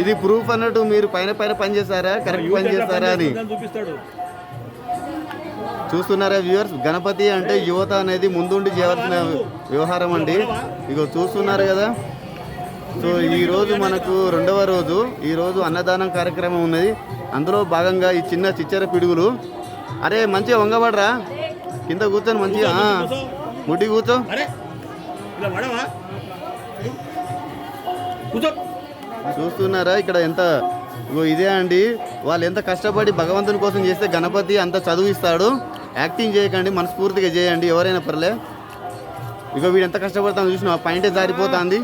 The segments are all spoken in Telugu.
ఇది ప్రూఫ్ అన్నట్టు మీరు పైన పైన పని చేస్తారా, కరెక్ట్ పని చేస్తారా అని చూస్తున్నారా వ్యూవర్స్. గణపతి అంటే యువత అనేది ముందుండి చేయవలసిన వ్యవహారం అండి. ఇగో చూస్తున్నారు కదా. సో ఈరోజు మనకు రెండవ రోజు. ఈరోజు అన్నదానం కార్యక్రమం ఉన్నది. అందులో భాగంగా ఈ చిన్న చిచ్చర పిడుగులు. అరే మంచిగా వంగబడరా, కింద కూర్చొని మంచిగా ముడ్డి కూర్చో. చూస్తున్నారా ఇక్కడ ఎంత ఇదే అండి. వాళ్ళు ఎంత కష్టపడి భగవంతుని కోసం చేస్తే గణపతి అంత చదువు ఇస్తాడు. యాక్టింగ్ చేయకండి, మనస్ఫూర్తిగా చేయండి ఎవరైనా పర్లే. ఇక వీడు ఎంత కష్టపడతాను చూసిన పాయింటే జారిపోతుంది.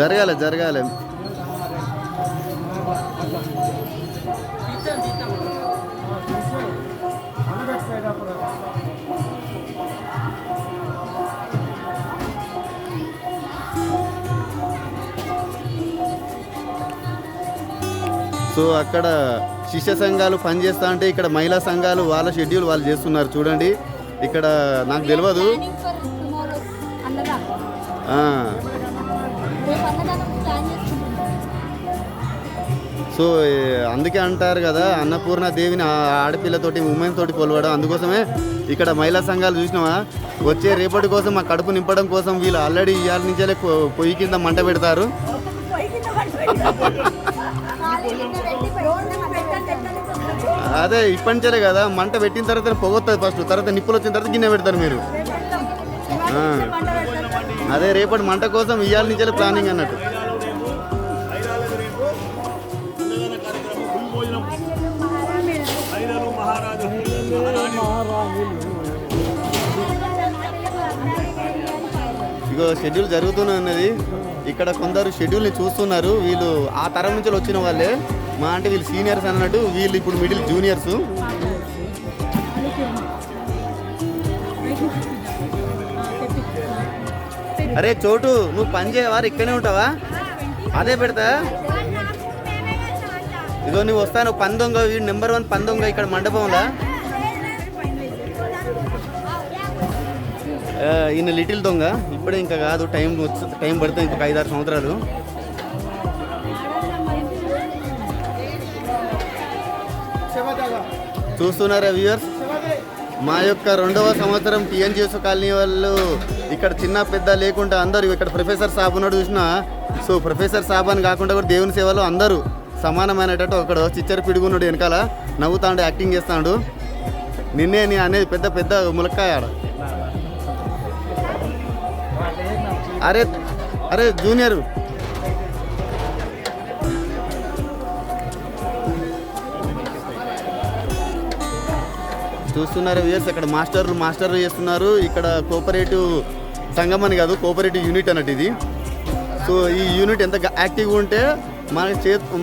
జరగాలి జరగాలి. సో అక్కడ శిష్య సంఘాలు పనిచేస్తా అంటే ఇక్కడ మహిళా సంఘాలు వాళ్ళ షెడ్యూల్ వాళ్ళు చేస్తున్నారు. చూడండి ఇక్కడ నాకు తెలియదు. సో అందుకే అంటారు కదా అన్నపూర్ణ దేవిని ఆడపిల్లతోటి ఉమెన్ తోటి కొలవడం. అందుకోసమే ఇక్కడ మహిళా సంఘాలు చూసినావా వచ్చే రేపటి కోసం ఆ కడుపు నింపడం కోసం వీళ్ళు ఆల్రెడీ ఇవాళ నుంచే పొయ్యి కింద మంట పెడతారు. అదే ఇప్పటి నుంచే కదా మంట పెట్టిన తర్వాత పొగొస్తుంది ఫస్ట్, తర్వాత నిప్పులు వచ్చిన తర్వాత గిన్నె పెడతారు మీరు. అదే రేపటి మంట కోసం ఇవాళ నుంచే ప్లానింగ్ అన్నట్టు. ఇగో షెడ్యూల్ జరుగుతూనే ఉన్నది. ఇక్కడ కొందరు షెడ్యూల్ని చూస్తున్నారు. వీళ్ళు ఆ తరం నుంచి వచ్చిన వాళ్ళే. మా అంటే వీళ్ళు సీనియర్స్ అన్నట్టు, వీళ్ళు ఇప్పుడు మిడిల్ జూనియర్స్. అరే చోటు నువ్వు పని చేయవారు ఇక్కడనే ఉంటావా? అదే పెడతా. ఇగో నువ్వు వస్తాను పందొంగ, వీడు నెంబర్ 1 పందొంగ ఇక్కడ మండపంలో. ఈయన లిటిల్ దొంగ. ఇప్పుడే ఇంకా కాదు, టైం పడుతుంది ఇంకొక 5-6 సంవత్సరాలు. చూస్తున్నారా వ్యూవర్స్, మా యొక్క 2వ సంవత్సరం టీఎన్జిఎస్ కాలనీ వాళ్ళు ఇక్కడ చిన్న పెద్ద లేకుండా అందరూ ఇక్కడ ప్రొఫెసర్ సాబ్ ఉన్నాడు చూసినా. సో ప్రొఫెసర్ సాబ్ అని కాకుండా కూడా దేవుని సేవలో అందరూ సమానమైనట్టు అక్కడ చిచ్చర పిడుగున్నాడు వెనకాల నవ్వుతాడు, యాక్టింగ్ చేస్తాడు. నిన్నే నీ అనేది పెద్ద పెద్ద ములక్కాయ ఆడ. అరే అరే జూనియర్ చూస్తున్నారు వ్యూయర్స్. అక్కడ మాస్టర్లు చేస్తున్నారు. ఇక్కడ కోఆపరేటివ్ సంఘం అని కాదు, కోఆపరేటివ్ యూనిట్ అన్నట్టు ఇది. సో ఈ యూనిట్ ఎంత యాక్టివ్గా ఉంటే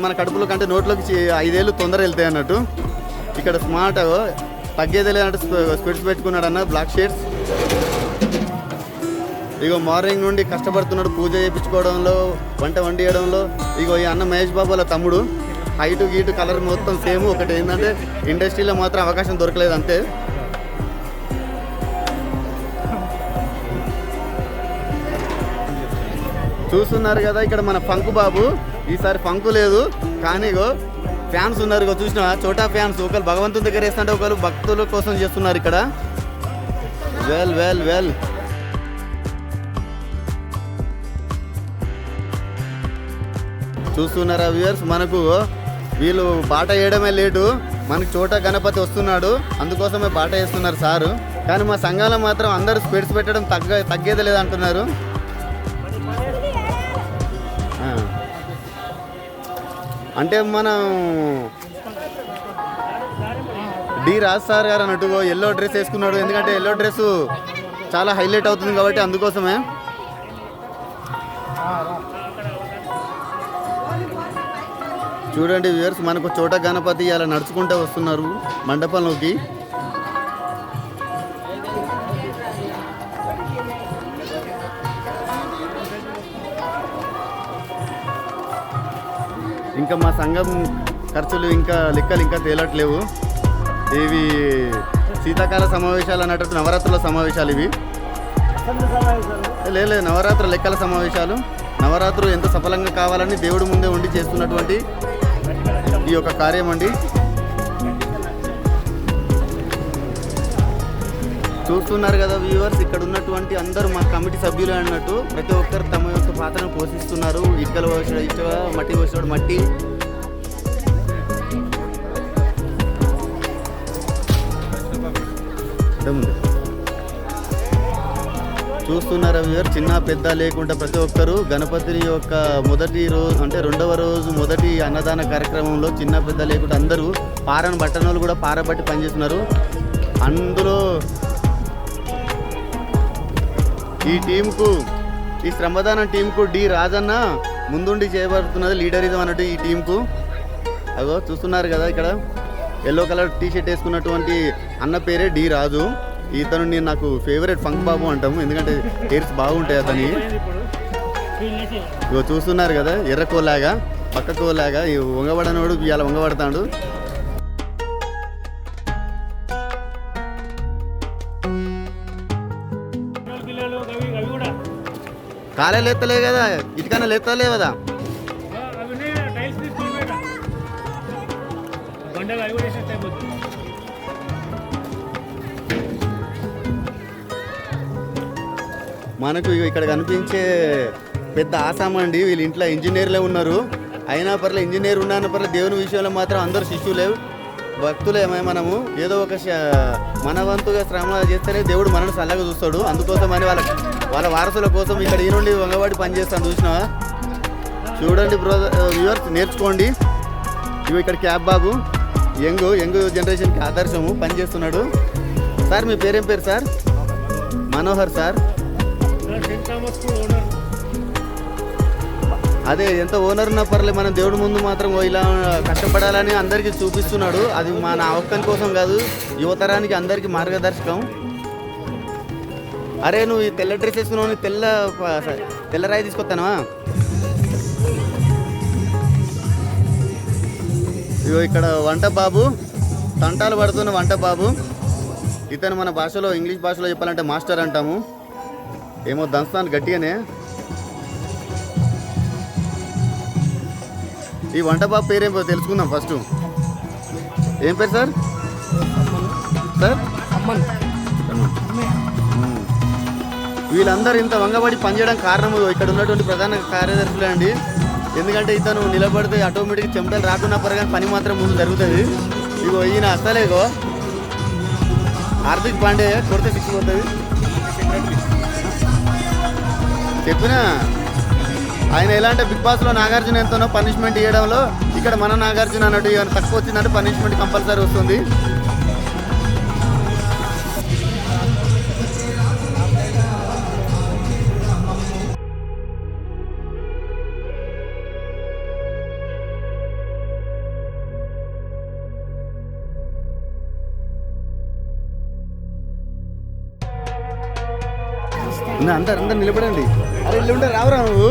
మన కడుపులో కంటే నోట్లోకి 5 ఏళ్ళు తొందర వెళ్తాయి అన్నట్టు. ఇక్కడ స్మార్ట్ తగ్గేదే లేదంటే స్పెట్స్ పెట్టుకున్నాడు అన్న, బ్లాక్ షేడ్స్. ఇగో మార్నింగ్ నుండి కష్టపడుతున్నాడు పూజ చేయించుకోవడంలో, వంట వండియడంలో. ఇగో ఈ అన్న మహేష్ బాబు వాళ్ళ తమ్ముడు. హైటు గీటు కలర్ మొత్తం సేమ్. ఒకటి ఏంటంటే ఇండస్ట్రీలో మాత్రం అవకాశం దొరకలేదు అంతే. చూస్తున్నారు కదా ఇక్కడ మన ఫంకు బాబు. ఈసారి ఫంకు లేదు కానీ ఫ్యాన్స్ ఉన్నారు. ఇగో చూసిన చోటా ఫ్యాన్స్. ఒకరు భగవంతుని దగ్గర వేస్తుంటే ఒకరు భక్తుల కోసం చేస్తున్నారు ఇక్కడ. వెల్ వెల్ వెల్ చూస్తున్నారా వ్యూయర్స్, మనకు వీళ్ళు బాట వేయడమే లేటు. మనకు చోటా గణపతి వస్తున్నాడు, అందుకోసమే బాట వేస్తున్నారు సారు. కానీ మా సంఘాలు మాత్రం అందరూ స్పెట్స్ పెట్టడం తగ్గేదే లేదంటున్నారు. అంటే మనం డి రాజ్ సార్ గారు అన్నట్టు ఎల్లో డ్రెస్ వేసుకున్నాడు. ఎందుకంటే ఎల్లో డ్రెస్ చాలా హైలైట్ అవుతుంది కాబట్టి అందుకోసమే. చూడండి వ్యూయర్స్, మనకు చోటా గణపతి అలా నడుచుకుంటూ వస్తున్నారు మండపంలోకి. ఇంకా మా సంఘం ఖర్చులు ఇంకా లెక్కలు ఇంకా తేలట్లేవు. ఇవి శీతాకాల సమావేశాలు అన్నట్టు నవరాత్రుల సమావేశాలు ఇవి. లేదు నవరాత్రుల లెక్కల సమావేశాలు. నవరాత్రులు ఎంత సఫలంగా కావాలని దేవుడి ముందే ఉండి చేస్తున్నటువంటి ఈ యొక్క కార్యం అండి. చూస్తున్నారు కదా వ్యూవర్స్, ఇక్కడ ఉన్నటువంటి అందరూ మా కమిటీ సభ్యులు అన్నట్టు ప్రతి ఒక్కరు తమ యొక్క పాత్రను పోషిస్తున్నారు. ఇటుకలు పోసాడు ఇటుక, మట్టి పోసాడు మట్టి. చూస్తున్నారా వ్యూవర్, చిన్న పెద్ద లేకుండా ప్రతి ఒక్కరు గణపతి యొక్క మొదటి రోజు అంటే రెండవ రోజు మొదటి అన్నదాన కార్యక్రమంలో చిన్న పెద్ద లేకుండా అందరూ పారను బట్టనోళ్ళు కూడా పారబట్టి పనిచేస్తున్నారు. అందులో ఈ టీంకు, ఈ శ్రమదానం టీంకు డి రాజన్న ముందుండి చేయబడుతున్నది లీడరిజం అన్నట్టు ఈ టీంకు. అగో చూస్తున్నారు కదా, ఇక్కడ ఎల్లో కలర్ టీ షర్ట్ వేసుకున్నటువంటి అన్న పేరే డి రాజు. ఇతను నేను నాకు ఫేవరెట్ ఫంక్ బాబు అంటాము, ఎందుకంటే హెయిర్స్ బాగుంటాయి అతని. ఇగో చూస్తున్నారు కదా, ఎర్ర కోలాగా పక్క కోలాగా ఈ వంగబడనోడు ఇవాళ వంగబడతాడు. కాలే లేస్తలే కదా, ఇటుకన్నా లేస్తలే కదా. మనకు ఇక్కడ కనిపించే పెద్ద ఆసామండి, వీళ్ళ ఇంట్లో ఇంజనీర్లే ఉన్నారు. అయినా పర్లే, ఇంజనీర్ ఉన్నాను పర్లే, దేవుని విషయంలో మాత్రం అందరూ శిష్యులే భక్తులేమే. మనము ఏదో ఒక మన వంతుగా శ్రమ చేస్తేనే దేవుడు మనల్ని చల్లగా చూస్తాడు. అందుకోసమని వాళ్ళ వారసుల కోసం ఇక్కడ ఈ నుండి వంగవాడి పనిచేస్తాను. చూసినావా? చూడండి వ్యూవర్స్, నేర్చుకోండి. ఇవి ఇక్కడ క్యాబ్ బాబు యంగ్ జనరేషన్కి ఆదర్శము పనిచేస్తున్నాడు. సార్ మీ పేరేం పేరు సార్? మనోహర్ సార్. అదే ఎంత ఓనర్ ఉన్నా పర్లేదు, మనం దేవుడి ముందు మాత్రం ఇలా కష్టపడాలని అందరికీ చూపిస్తున్నాడు. అది మన ఒక్కని కోసం కాదు, యువతరానికి అందరికీ మార్గదర్శకం. అరే నువ్వు ఈ తెల్ల డ్రెస్ వేసుకున్నావు, తెల్ల రాయి తీసుకొస్తానా? ఇగో ఇక్కడ వంట బాబు, తంటాలు పడుతున్న వంట బాబు. ఇతను మన భాషలో, ఇంగ్లీష్ భాషలో చెప్పాలంటే మాస్టర్ అంటాము. ఏమో దంస్తాను గట్టిగానే. ఈ వంట బాబు పేరేమో తెలుసుకుందాం ఫస్ట్. ఏం పేరు సార్? సార్ వీళ్ళందరూ ఇంత వంగబడి పనిచేయడం కారణం ఇక్కడ ఉన్నటువంటి ప్రధాన కార్యదర్శులే అండి. ఎందుకంటే ఇతను నిలబడితే ఆటోమేటిక్గా చెమటలు రాకున్నా పరగానే పని మాత్రం ముందు జరుగుతుంది. ఇగో ఈయన అసలేగో హార్దిక్ పాండే కొడితే సిక్కిపోతుంది చెప్పిన. ఆయన ఎలా అంటే బిగ్ బాస్లో నాగార్జున ఎంతనో పనిష్మెంట్ ఇవ్వడంలో ఇక్కడ మన నాగార్జున అన్నట్టు ఏమైనా తక్కువ వచ్చిందంటే పనిష్మెంట్ కంపల్సరీ వస్తుంది. అందరు నిలబడండి. అరే ఇల్లు ఉంటే రావురా నువ్వు.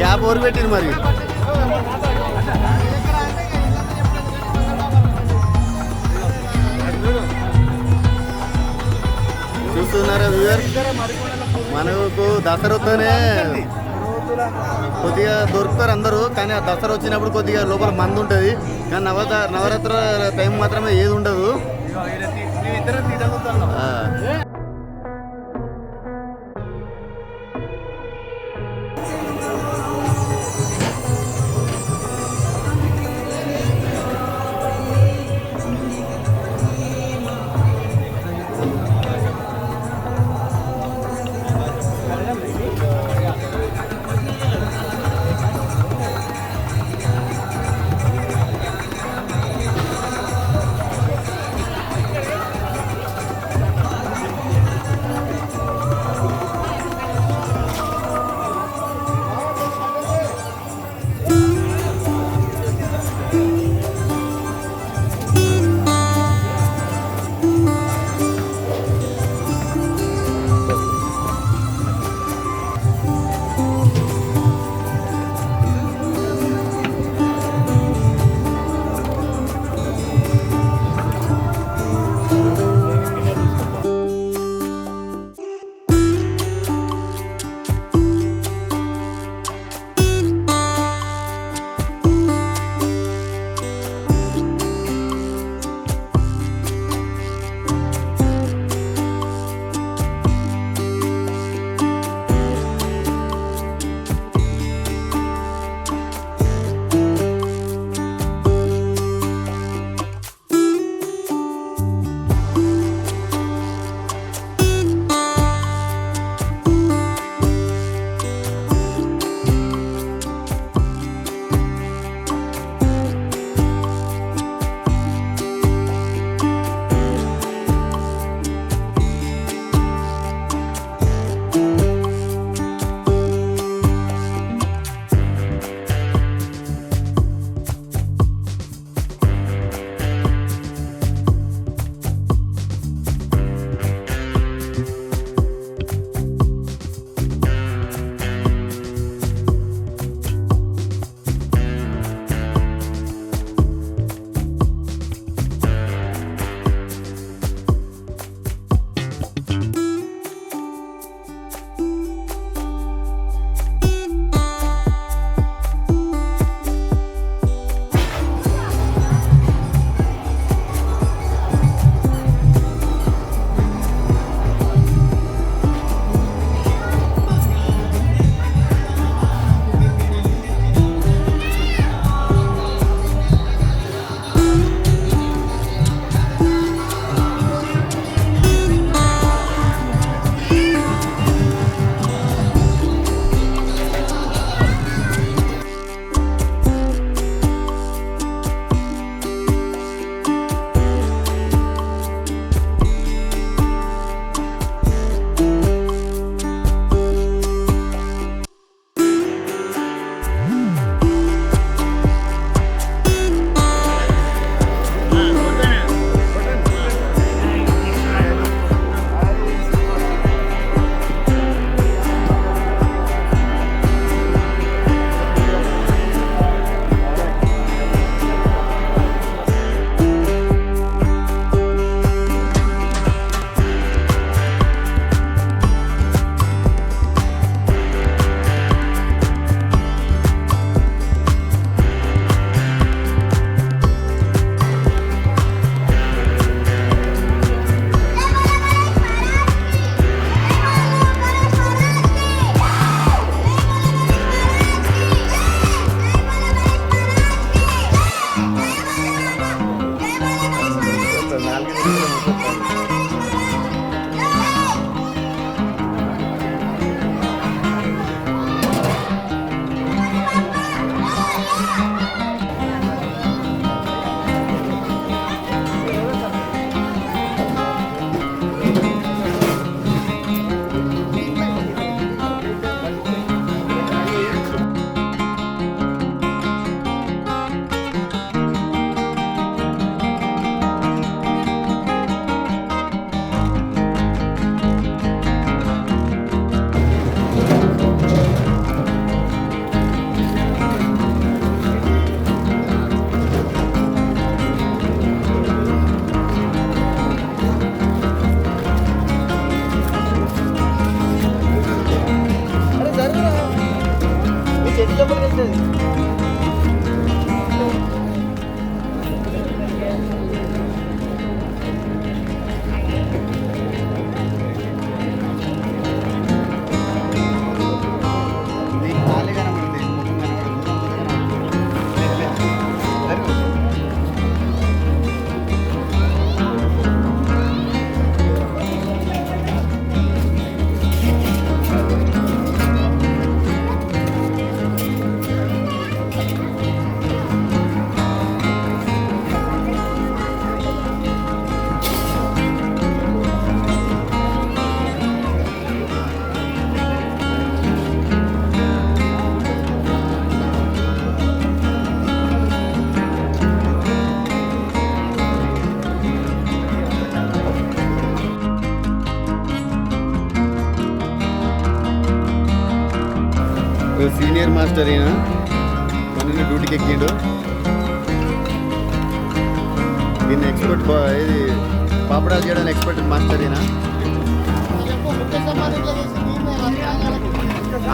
గ్యాప్ ఓరు పెట్టింది మరి. చూస్తున్నారా వ్యూవర్, మనకు దసరాతోనే కొద్దిగా దొరుకుతారు అందరూ, కానీ ఆ దసరా వచ్చినప్పుడు కొద్దిగా లోపల మంది ఉంటుంది. కానీ నవరాత్ర టైం మాత్రమే ఏది ఉండదు. సీనియర్ మాస్టర్ అయినా మన డ్యూటీకి ఎక్కిండు. దీన్ని ఎక్స్పర్ట్ ఇది పాపడాలు చేయడానికి ఎక్స్పర్ట్ మాస్టర్ అయినా.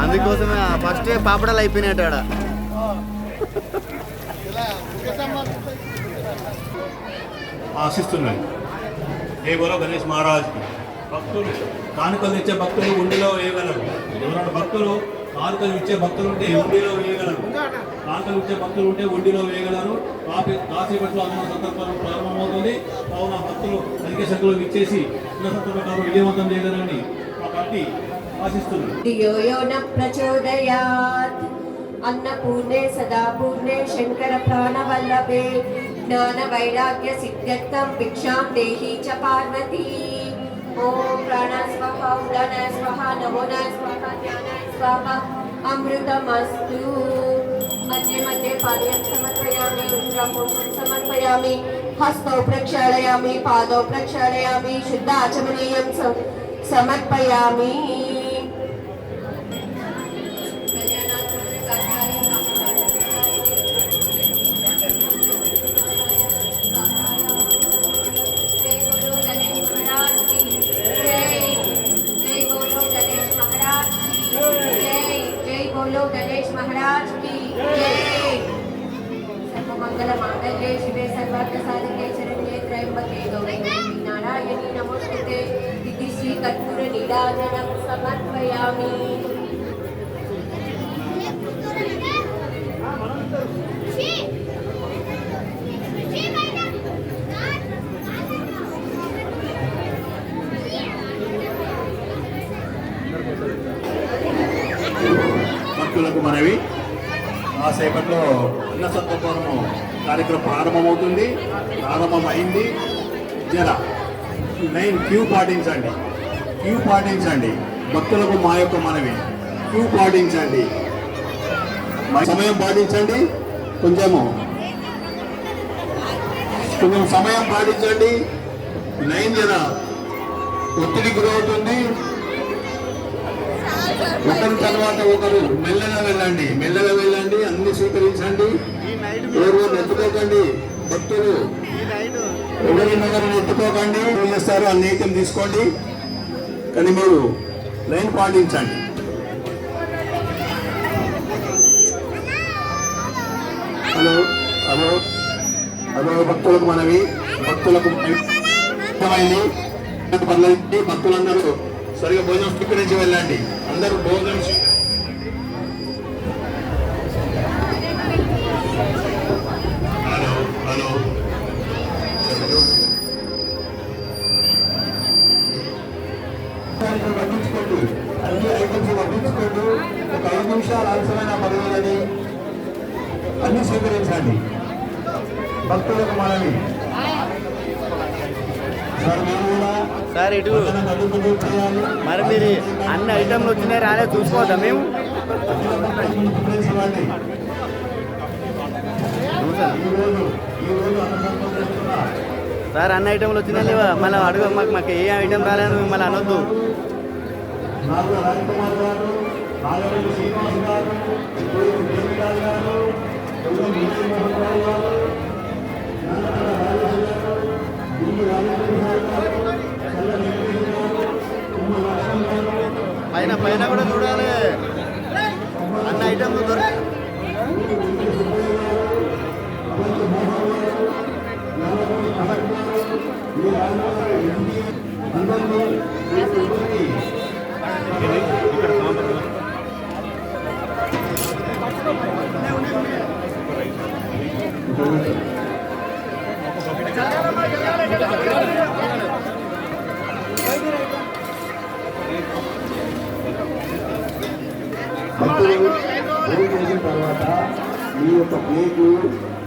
అందుకోసమే ఫస్ట్ పాపడాలు అయిపోయినాయట ఆడ. ఆశిస్తున్నాయి. ఏ బోలో గణేష్ మహారాజ్ భక్తులు కానుకలు ఇచ్చే భక్తులు ఉండిలో వేయగలరు. ఎవరైనా భక్తులు కానుకలు ఇచ్చే భక్తులు ఉంటే ఉండిలో వేయగలరు. కానుకలు ఇచ్చే భక్తులు ఉంటే ఉండిలో వేయగలరు. కాసేపట్లో అన్న సందర్భం ప్రారంభమవుతుంది. కావున భక్తులు అధిక సంఖ్యలో ఇచ్చేసి ఉన్న సందర్భంలో విజయవంతం చేయగలరని మా పార్టీ ఆశిస్తుంది. अन्नपूर्णे सदा पूर्णे शंकर प्राणवल्लभे ज्ञान वैराग्य सिद्ध्यर्थं भिक्षां देहि च पार्वती. ओम प्राणाय स्वाहा उदानाय स्वाहा नमोनाय स्वाहा ज्ञानाय स्वाहा अमृतमस्तु. मध्ये मध्ये पाद्यं समर्पयामि रुद्रपूर्णं समर्पयामि हस्तौ प्रक्षालयामि पादौ प्रक्षालयामि शुद्धाचमनीयं समर्पयामि. बोलो गणेश महाराज की जय. सर्वमंगल मांगल्ये शिवे सर्वार्थ साधके शरण्ये त्र्यंबके गौरी नारायणी नमोस्तुते. इति श्री कर्पूर नीराजनं समर्पयामि. భక్తులకు మనవి, కాసేపట్లో అన్న సంతర్పణము కార్యక్రమం ప్రారంభమవుతుంది. ప్రారంభమైంది. జర మెయిన్ క్యూ పాటించండి. క్యూ పాటించండి. భక్తులకు మా యొక్క మనవి, క్యూ పాటించండి. సమయం పాటించండి. కొంచెం సమయం పాటించండి. లైన్ జర ఒత్తిడి గురవుతుంది. ఒకరి తర్వాత ఒకరు మెల్లగా వెళ్ళండి. మెల్లగా వెళ్ళండి. అన్ని స్వీకరించండి. ఎవరు ఎత్తుకోకండి. భక్తులు ఎవరినొకరిని ఎత్తుకోకండి. చేస్తారు అన్ని ఐటెం తీసుకోండి. కానీ మీరు లైన్ పాటించండి. హలో హలో హలో భక్తులకు మనవి, భక్తులకు భక్తులందరూ సరిగా భోజనం స్వీకరించి వెళ్ళండి. అందరూ భోజనం హలో హలో వడ్డించుకోండి. అన్ని ఐటమ్స్ వడ్డించుకోండి. ఒక 5 నిమిషాలు ఆలస్యమైన పర్వాలని అన్ని అన్ని స్వీకరించండి. భక్తులకు మనవి సార్ ఇటు మరి మీరు అన్ని ఐటమ్లు వచ్చినాయి రాలే చూసుకోవద్దా మేము? సార్ అన్ని ఐటమ్లు వచ్చినా లేవా? మళ్ళీ అడుగు మాకు ఏ ఐటమ్ రాలేదు మళ్ళీ అనొద్దు. పైన పైన కూడా చూడాలి అన్ని ఐటమ్లు దొరికి భక్తులు భోజనం చేసిన తర్వాత మీ యొక్క ప్లేటు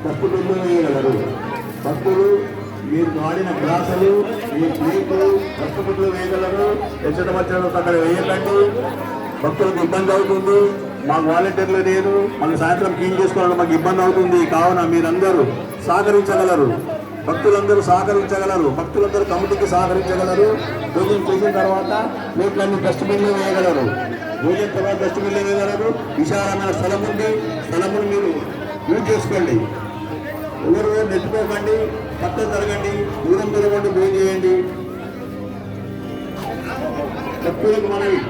తప్పుడులో వేయగలరు. భక్తులు మీరు వాడిన గ్లాసులు మీ ప్లేటు తప్పుడులో వేయగలరు. ఎచ్చట వచ్చారు అక్కడ వేయకండి. భక్తులకు ఇబ్బంది అవుతుంది. మాకు వాలంటీర్లు లేదు, మనం సాయంత్రం క్లీన్ చేసుకోవాలని మాకు ఇబ్బంది అవుతుంది. కావున మీరందరూ సహకరించగలరు. భక్తులందరూ సహకరించగలరు. భక్తులందరూ కమిటీకి సహకరించగలరు. భోజనం చేసిన తర్వాత ప్లేట్లన్నీ డస్ట్బిన్లో వేయగలరు. భోజనం తర్వాత డస్ట్బిన్లో వేయగలరు. విశాలమైన స్థలం ఉంది. స్థలమును మీరు యూజ్ చేసుకోండి. ఎవరు నెట్టుకోకండి. పక్కన జరగండి. దూరం తిరగండి. భోజనం చేయండి. భక్తులకు మనవి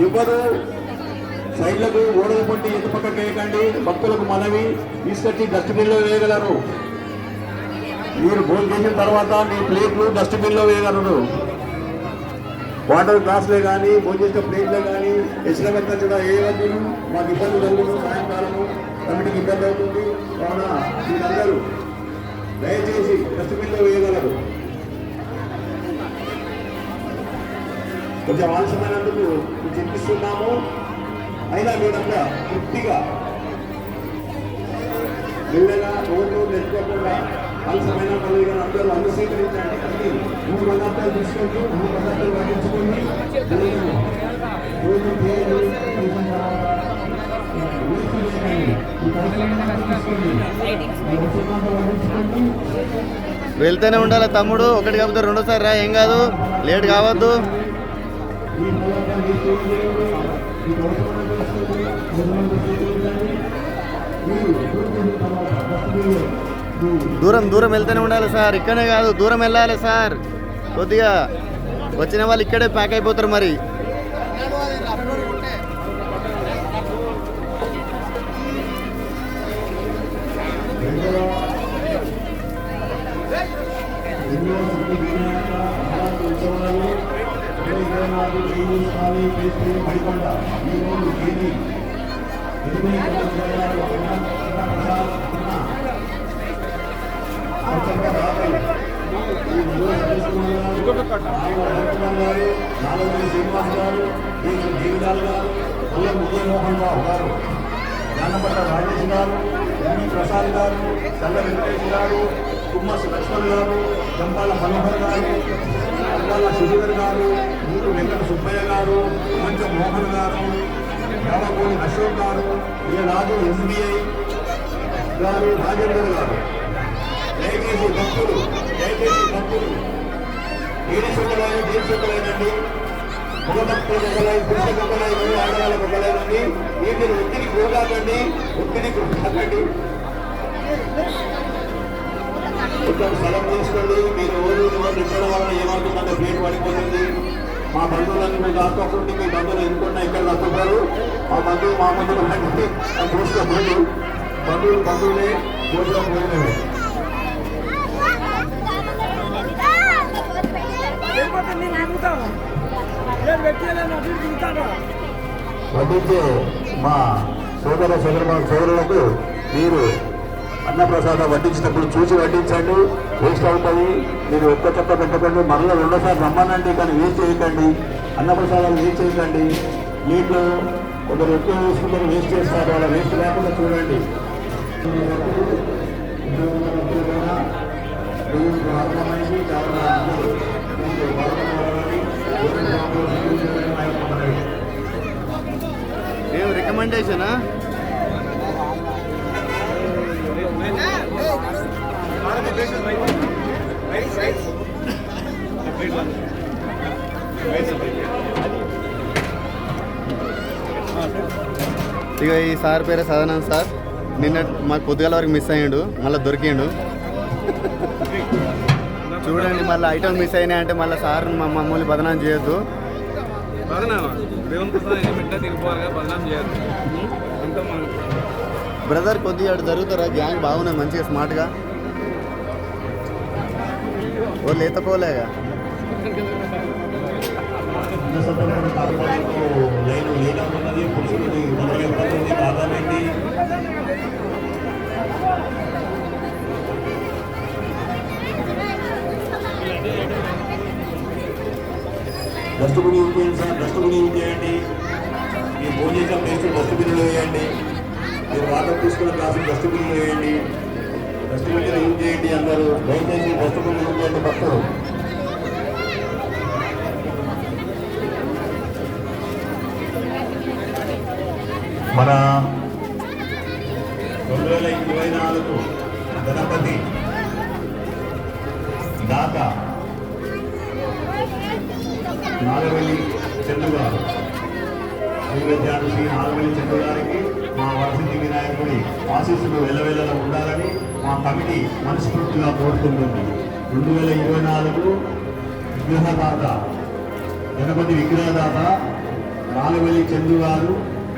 ఎవరు సైడ్లకు ఓడలు పట్టి ఎటు పక్కకు వేయకండి. భక్తులకు మనవి తీసుకొచ్చి డస్ట్బిన్లో వేయగలరు. మీరు భోజనం చేసిన తర్వాత మీ ప్లేట్లు డస్ట్బిన్లో వేయగలరు. వాటర్ గ్లాసులే కానీ భోజనం చేసిన ప్లేట్లే కానీ ఎస్ల పెట్ట వేయవద్దు. మాకు ఇబ్బంది కలుగుతుంది. సాయంకాలము కమిటీకి ఇబ్బంది అవుతుంది. కావున మీరందరూ దయచేసి డస్ట్బిన్లో వేయగలరు. కొంచెం ఆలస్యమైనందుకు చింతిస్తున్నాము. అయినా మీరంతా తృప్తిగా మెల్లగా రోడ్లు నెట్టుకోకుండా ఆలస్యమైన పనులు అందరూ అనుసీకరించండి. అన్ని 3 పదార్థాలు తీసుకోండి. 3 పదార్థాలు పట్టించుకోండి. వెళ్తూనే ఉండాలి తమ్ముడు. ఒకటి కాకపోతే రెండోసారి రా, ఏం కాదు, లేట్ కావద్దు. దూరం దూరం వెళ్తూనే ఉండాలి సార్. ఇక్కడే కాదు, దూరం వెళ్ళాలి సార్. కొద్దిగా వచ్చిన వాళ్ళు ఇక్కడే ప్యాక్ అయిపోతారు. మరి శ్రీనివాస్ గారు, జీవితాలు గారు, ఉదయమోహన్ రావు గారు, జానపట్ట రాజేష్ గారు, ఎంవి ప్రసాద్ గారు, చల్ల వెంకటేష్ గారు, కుమ్మస్ లక్ష్మణ్ గారు, జంపాల మనోహర్ గారు, అల్లాల సుధీర్ గారు, మూడు వెంకట సుబ్బయ్య గారు, మంచం మోహన్ గారు, యావకోని అశోక్ గారు, రాజు ఎస్బీఐ గారు, రాజేందర్ గారు. దయచేసి భక్తులు ఏడు సొక్కలైన దేని సొక్కలైనండి. మగ భక్తులు ఒకలైన పురుష ఒకలైన ఆడవాళ్ళకు ఒకలైనండి. మీరు ఒత్తిడి గురకాకండి. కొంచెం స్థలం తీసుకోండి. మీరు రోజు తిట్టడం వల్ల ఏమవుతుందంటే ప్లేట్ పడిపోతుంది. మా బంధువులన్నీ మీరు దాచుకోకుండా మీ బంధువులు ఎందుకున్నా ఇక్కడ తప్పుతారు. మా బంధువులు మా బంధువులు అంటే పోసుకోకూడదు. బంధువులే పోసుకోకూడదు. వడ్డించే మా సోదరులకు మీరు అన్నప్రసాదం వడ్డించినప్పుడు చూసి వడ్డించండి. వేస్ట్ అవుతుంది. మీరు ఒక్క చెక్క పెట్టకండి. మరలా రెండోసారి రమ్మనండి, కానీ వేస్ట్ చేయకండి. అన్నప్రసాదాలు వేస్ట్ చేయకండి. నీళ్ళు కొందరు ఎక్కువ వేసుకుంటారు, వేస్ట్ చేస్తారు. వాళ్ళ వేస్ట్ లేకుండా చూడండి. ఏం రికమెండేషనా? ఇక ఈ సార్ పేరే సదానంద్ సార్. నిన్న మాకు పొద్దుగాల వరకు మిస్ అయ్యాడు, మళ్ళీ దొరికిండు. చూడండి, మళ్ళీ ఐటమ్ మిస్ అయినాయి అంటే మళ్ళీ సార్ మమ్మల్ని బదనాం చేయొద్దు. బ్రదర్ కొద్దిగా అటు జరుగుతారా? గ్యాంగ్ బాగున్నాయి, మంచిగా స్మార్ట్గా. ఓ లేకపోలేగా. డస్ట్బిన్ యూజ్ చేయండి సార్, డస్ట్బిన్ యూజ్ చేయండి. మీరు ఫోన్ చేసిన ప్లేస్ డస్ట్బిన్లో వేయండి. మీరు వాటర్ తీసుకున్న గ్లాసు డస్ట్బిన్లో వేయండి. డస్ట్బిన్ యూజ్ చేయండి. అందరూ దయచేసి డస్ట్బిన్ యూజ్ చేయండి. భక్తులు మన 2024 గణపతి దాత నాగవెల్లి చంద్రు గారు, శ్రీవిద్యార్థి శ్రీ నాగవెల్లి చంద్రు గారికి మా వరసిద్ధి వినాయకుడి ఆశీస్సులు వెల్లవెల్లలా ఉండాలని మా కమిటీ మనస్ఫూర్తిగా కోరుకుంటుంది. 2024 విగ్రహదాత గణపతి విగ్రహదాత నాగవెల్లి చంద్రు గారు,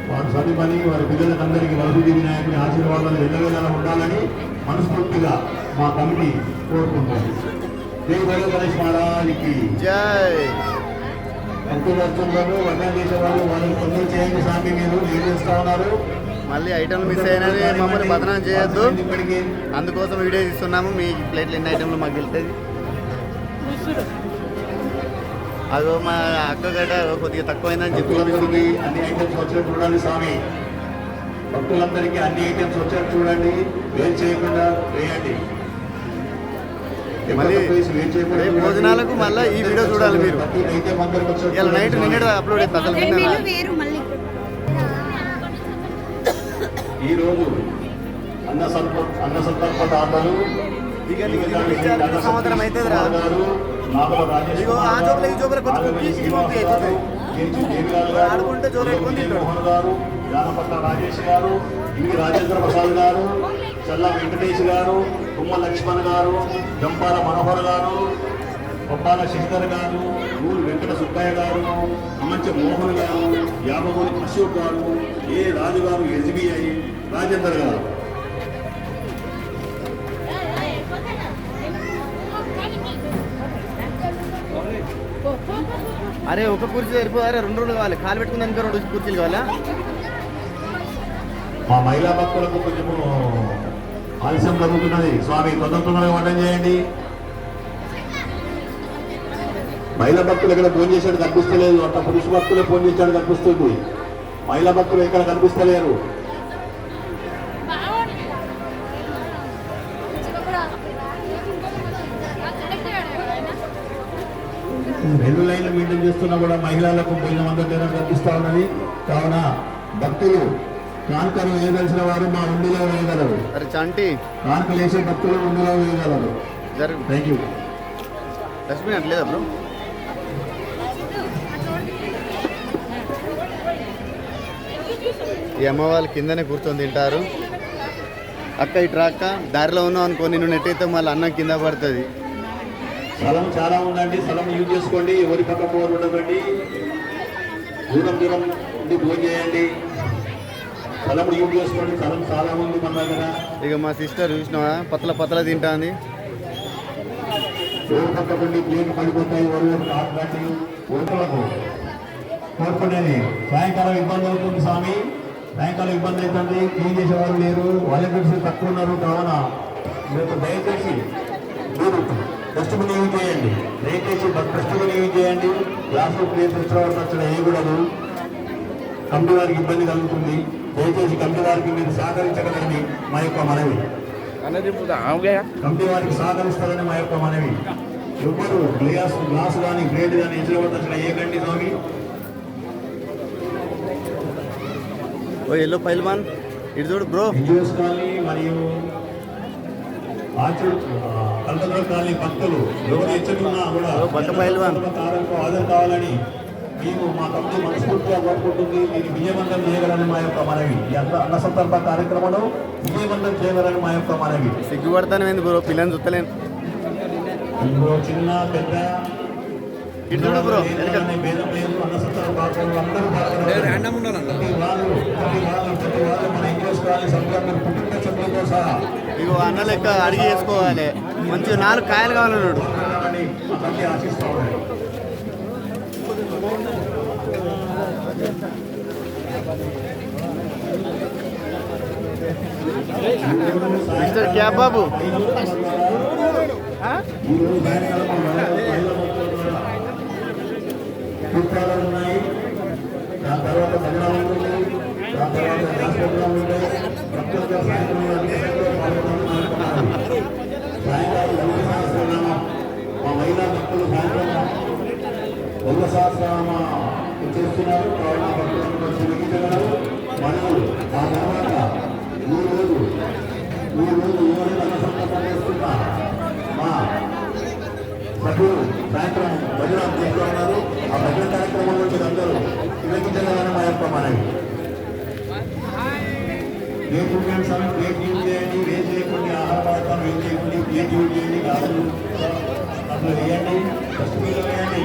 వారి సతిపని, వారి పిల్లలందరికీ వరసిద్ధి వినాయకుడి ఆశీర్వాదాలు వెల్లవెల్లలా ఉండాలని మనస్ఫూర్తిగా మా కమిటీ కోరుకుంటుంది. జై బలో గణేష్ మహారాజ్కి జై. భక్తులు వర్ణం చేసేవాళ్ళు వాళ్ళని కొందరు చేయండి. స్వామి మీరు ఏం చేస్తా ఉన్నారు? మళ్ళీ ఐటమ్లు మిస్ అయినది మమ్మల్ని బదనాం చేయొద్దు. ఇప్పటికీ అందుకోసం వీడియో తీస్తున్నాము. మీ ప్లేట్లు ఎన్ని ఐటెంలు మాకు వెళ్తుంది. అదో మా అక్క గడ్డ కొద్దిగా తక్కువైందని చెప్పుకోవాలి. అన్ని ఐటమ్స్ వచ్చేట్టు చూడండి స్వామి. భక్తులందరికీ అన్ని ఐటమ్స్ వచ్చేట్టు చూడండి. వేరు చేయకుండా వేయండి. మళ్ళీ రేపు భోజనాలకు మళ్ళీ ఈ వీడియో చూడాలి మీరు. ఇలా నైట్ నిన్నటి అప్లోడ్ అవుతుంది. అసలు నిన్న ఈరోజు అన్న సంతర్ప దాతలు సంవత్సరం అయితే ఆడుకుంటే మోహన్ గారు, జానపట్ల రాజేష్ గారు, ఇవి రాజేంద్ర ప్రసాద్ గారు, చల్ల వెంకటేష్ గారు, తుమ్మ లక్ష్మణ్ గారు, జంపాల మనోహర్ గారు, కొప్పాల శశిధర్ గారు, ఊరు వెంకట సుబ్బయ్య గారు, అమంచ మోహన్ గారు, యాభగోని అశోక్ గారు, ఏ రాజు గారు, ఎస్బీఐ రాజేందర్ గారు. అరే ఒక కుర్చీ సరిపోయారే, 2 రోజులు కావాలి. కాలు పెట్టుకున్నాక 2 కుర్చీలు కావాలా? మా మహిళా భక్తులకు కొంచెము ఆలస్యం జరుగుతున్నది. స్వామి తొందరగా వంటం చేయండి. మహిళా భక్తులు ఎక్కడ ఫోన్ చేసాడు కనిపిస్తలేదు. అంత పురుష భక్తులే ఫోన్ చేశాడు కనిపిస్తుంది. మహిళా భక్తులు ఎక్కడ కనిపిస్తలేరు. రెండు లైన్లు మెయింటైన్ చేస్తున్నా కూడా మహిళలకు భోజనం అందడం కనిపిస్తా ఉన్నది. కావున భక్తులు కానుకలు వేయదలిసిన వారు మా ఉండిలో వేయగలరు. అరే చంటి, కానుకలు వేసే భక్తులు ఉండిలో వేయగలరు. Thank you. డస్ట్బిన్ అట్లేదా బ్రో? ఈ అమ్మ వాళ్ళు కిందనే కూర్చొని తింటారు. అక్క ఇట్రా అక్క, దారిలో ఉన్నావు అనుకో, నిన్ను నెట్టయితే మళ్ళీ అన్నం కింద పడుతుంది. స్థలం చాలా ఉందండి. స్థలం యూజ్ చేసుకోండి. ఎవరి పక్క పోరు ఉండదండి. దూరం ఉండి భోజనం చేయండి. స్థలం యూజ్ చేసుకోండి. స్థలం చాలా ఉంది మన దగ్గర. ఇక మా సిస్టర్ చూసినావా, పతల తింటాంది. ఎవరి పక్క ఉండి ప్లేట్లు పడిపోతాయి. ఉడకలకు కోరుకునేది సాయంకాలం ఇబ్బంది అవుతుంది స్వామి. సాయంకాలం ఇబ్బంది అవుతుంది, క్లీన్ చేసేవారు లేరు, వాలంటీర్స్ తక్కువ ఉన్నారు. కావున మీరు దయచేసి మీరు డస్ట్బిన్ యూజ్ చేయండి. దయచేసి డస్ట్బిన్ యూజ్ చేయండి. గ్లాసు ప్లేస్ ఇష్టపడిన అక్కడ వేయకూడదు. కమిటీ వారికి ఇబ్బంది కలుగుతుంది. దయచేసి కమిటీ వారికి మీరు సహకరించగలని మా యొక్క మనవి. కమిటీ వారికి సహకరిస్తారని మా యొక్క మనవి. ఎవరు గ్లాసు కానీ గ్రేడ్ కానీ ఇష్టపడిన అక్కడ వేయకండి స్వామి. ఓ ఎల్లో పైల్వాన్ ఇటు చూడు బ్రో. ఎన్జిఓస్ కాలనీ మరియు కల్పన కాలనీ భక్తులు ఎవరు ఎచ్చకున్నా కూడా బట్ట పైల్వాన్ హాజరు కావాలని మేము మా కమిటీ మనస్ఫూర్తిగా కోరుకుంటుంది. మీరు విజయవంతం చేయగలని మా యొక్క మనవి. ఈ అన్న సందర్భ కార్యక్రమంలో విజయవంతం చేయగలని మా యొక్క మనవి. సిగ్గుపడతాను ఏంది బ్రో, పిల్లని చూస్తలేను. ఇంకో చిన్న పెద్ద ఇటు చూడు బ్రో. భేదం లేదు. అన్న సందర్భ అందరూ మన ఎన్జిఓస్ కాలనీ సభ్యులందరూ కుటుంబ సభ్యులతో సహా ఇగో అన్న లెక్క అడిగి చేసుకోవాలి. మంచిగా 4 కాయలు కావాలన్నాడు. ఆశిస్తూ ఉన్నాయి. మిస్టర్ క్యాబ్ బాబు సూత్రాలు ఉన్నాయి. దాని తర్వాత భజన ఉంటుంది. దాని తర్వాత హాస్పిటల్ ఉంటాయి. భక్తులతో సాయంత్రం సాయంకాలం సహస్రనామం మా మహిళా భక్తులు సాయంత్రం సహస్రనామ చేస్తున్నారు. కావున భక్తులను చూపించగలరు. మనవులు ఆ తర్వాత ఈ రోజు ఎవరైనా సంకల్పం చేస్తున్నా మా సభ్యులు సాయంత్రం భజన చేస్తూ ఉన్నారు. ఆ భజన కార్యక్రమంలో మీరు అందరూ వినియోగించగలని మా యొక్క మనవి. ఏ పుణ్యాన్ని ప్లేట్ యూజ్ చేయండి, వేసి చేయకుండా ఆహార పదార్థాలు యూజ్ చేయకండి, ప్లేట్ యూజ్ చేయండి, గ్లాసులు అట్లా వేయండి, డస్ట్బిన్లో వేయండి.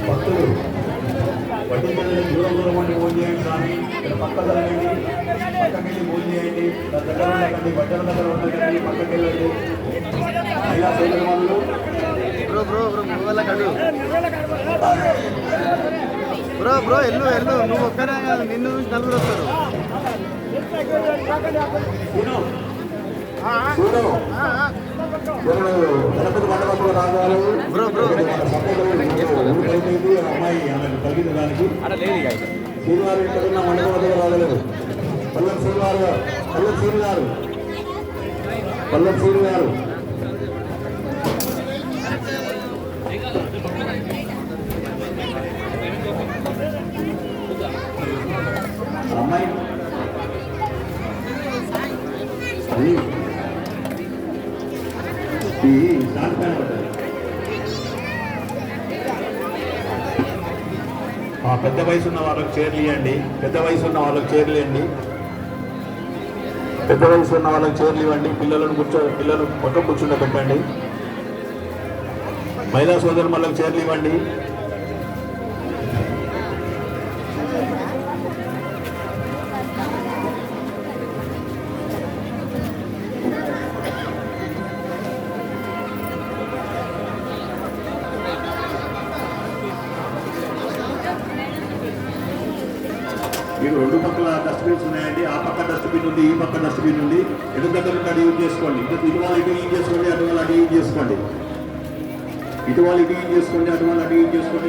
భక్తులు వడ్డీకెళ్ళి దూరం వంటి భోజనం చేయండి. స్వామి ఇక్కడ పక్కన వెళ్ళండి, పక్కకెళ్ళి భోజనం చేయండి. దగ్గర ఉండకండి, బట్టల దగ్గర ఉండకండి, పక్కకెళ్ళండి. మహిళా సోదరు వాళ్ళు బ్రో బ్రో బ్రో వాళ్ళ కడు బ్రో బ్రో ఎల్లు నువ్వు ఒక్కనే కాదు, నిన్ను నుంచి 4 వస్తారు. గణపతి మండపంలో రాగారు బ్రో బ్రో అమ్మాయి ఆమె తగ్గిన దానికి శ్రీనివారు ఇక్కడ ఉన్న మండపం దగ్గర రాగలేదు. పల్లెం శ్రీనివారు అమ్మాయి పెద్ద వయసు ఉన్న వాళ్ళకి చైర్లు ఇవ్వండి. పెద్ద వయసు ఉన్న వాళ్ళకి చైర్లు ఇవ్వండి. పిల్లలు పక్క కూర్చుండబెట్టండి. మహిళా సోదరు వాళ్ళకి చైర్లు ఇవ్వండి. మీరు 2 పక్కల డస్ట్బిన్స్ ఉన్నాయండి. ఆ పక్క డస్ట్బిన్ ఉంది, ఈ పక్క డస్ట్బిన్ ఉంది. ఎటు దగ్గర అటు యూజ్ చేసుకోండి. ఇటు వాళ్ళు ఇటు యూజ్ చేసుకోండి, అటు వాళ్ళు అటు యూజ్ చేసుకోండి.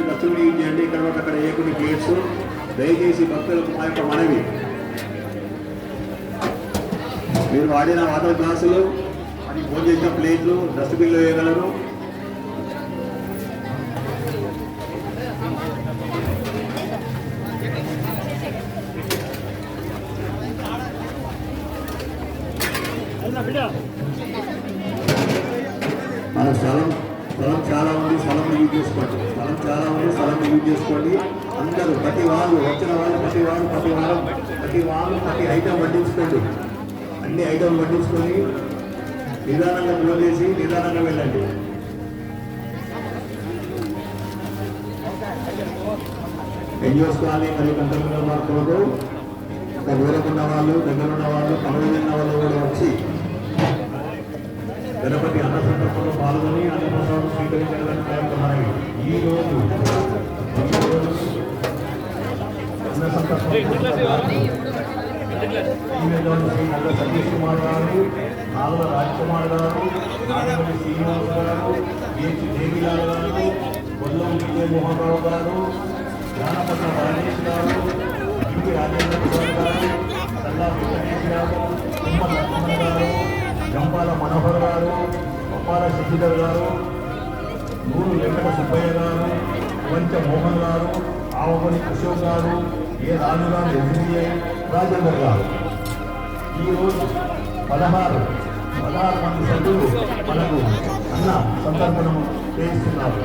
డస్ట్బిన్ యూజ్ చేయండి. ఇక్కడ అక్కడ ఏ కొన్ని ప్లేట్స్. దయచేసి భక్తులకు మా యొక్క మనవి, మీరు వాడిన వాటర్ గ్లాసులు అని ఫోన్ చేసిన ప్లేట్లు డస్ట్బిన్లో వేయగలరు. మన స్థలం చాలా ఉంది. స్థలం యూజ్ చేసుకోండి. అందరూ ప్రతి వాళ్ళు వచ్చిన వాళ్ళు ప్రతి ఐటమ్ వడ్డించుకోండి. అన్ని ఐటమ్ వడ్డించుకొని నిదానంగా క్లోజ్ చేసి నిదానంగా వెళ్ళండి. ఎన్జిఓస్ కానీ మరియు కంట్రోల్ మార్పులకు దూరం ఉన్న వాళ్ళు, దగ్గర ఉన్న వాళ్ళు, పనులు తిన్న వాళ్ళు కూడా వచ్చి గణపతి అన్న సందర్భంలో పాల్గొని అన్నప్రసాదం స్వీకరించాలని మనవి. ఈరోజు అన్న సందర్భంలో సతీష్ కుమార్ గారు, నాలుగు రాజ్ కుమార్ గారు, నాగమల్లి శ్రీనివాస్ గారు, దేవిలాల్ గారు, కొల్లం విజయమోహన్ రావు గారు, జానపట్ల గణేష్ గారు, ఇంటి రాజేంద్ర ప్రసాద్ గారు, సల్లా వెంకటేష్ గారు, తుమ్మల లక్ష్మణ్ గారు, గంపాల మనోహర్ గారు, అప్పాల శశిధర్ గారు, నూరు వెంకట సుబ్బయ్య గారు, వంచ మోహన్ గారు, ఆవమణి అశోక్ గారు, ఏ రాజు గారు, ఎస్బీఐ రాజేందర్ గారు. ఈరోజు 16 మంది సభ్యులు మనకు అన్న సంతర్పణం చేస్తున్నారు.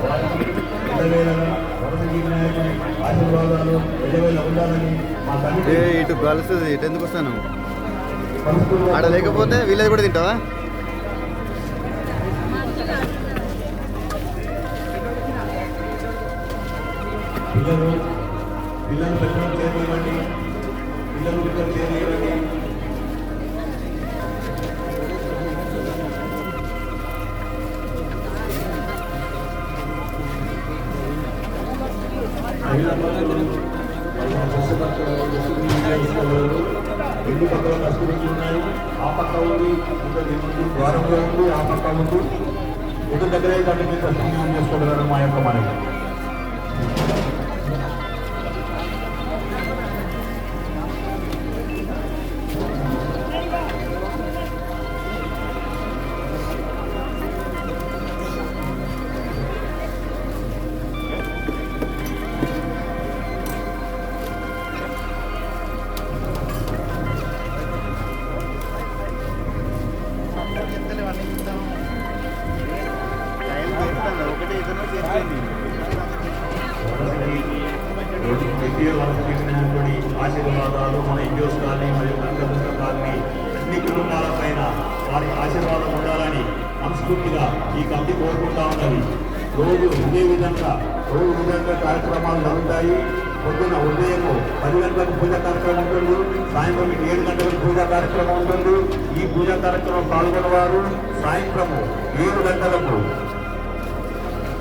వారికి ఎల్లవేళగా వరదగిరి నాయకుని ఆశీర్వాదాలు ఎల్లవేళ ఉండాలని మా తల్లి. ఇటు కలుస్తుంది, ఇటు ఎందుకు వస్తాను? ఆడ లేకపోతే వీళ్ళది కూడా తింటావా? పిల్లలు పెద్దలు చేరివ్వండి, పిల్లలు పెద్దలు చేరివ్వండి. రెండు పక్కల కష్టపడి ఉన్నాయి. ఆ పక్క ఉంది, ద్వారంలో ఉంది, ఆ పక్క ఉంది. ఒక దగ్గరే దాన్ని మీరు సద్వినియోగం చేసుకోగలరు మా యొక్క మనవి. ఆశీర్వాదాలు మన ఇండియోస్ కానీ మరియు కనకదుర్గ కానీ అన్ని కుటుంబాల పైన వారి ఆశీర్వాదం ఉండాలని మనస్ఫూర్తిగా ఈ కమిటీ కోరుకుంటా ఉన్నది. రోజు ఇదే విధంగా కార్యక్రమాలు జరుగుతాయి. పొద్దున ఉదయం 10 గంటలకు పూజా కార్యక్రమం ఉంటుంది, సాయంత్రం 7 గంటలకు పూజా కార్యక్రమం ఉంటుంది. ఈ పూజా కార్యక్రమం పాల్గొన్నవారు సాయంత్రం 7 గంటలకు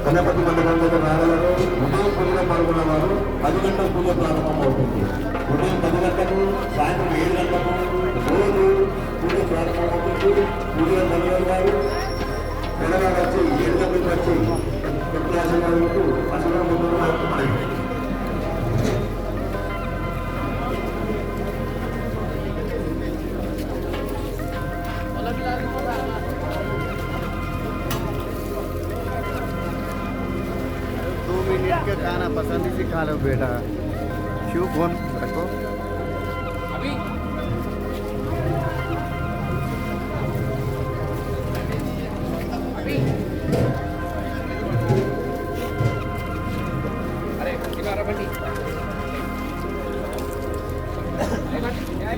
గణపతి మండపం దగ్గర రాగలరు. ఉదయం పూజలో పాల్గొన్నవారు 10 గంటల పూజ ప్రారంభం అవుతుంది. ఉదయం 10 గంటలకు, సాయంత్రం 7 గంటలకు రోజు పూజ ప్రారంభం అవుతుంది. పూజలో పాల్గొనేవారు తెలంగాణ వచ్చి 7 గంటలకు వచ్చి ప్రతి ఆశీర్వాదాలకు ఆశీర్వాదం పొందుతున్నారు. 2 मिनट के खाना पसंद से खा लो बेटा। क्यों फोन रखो अभी।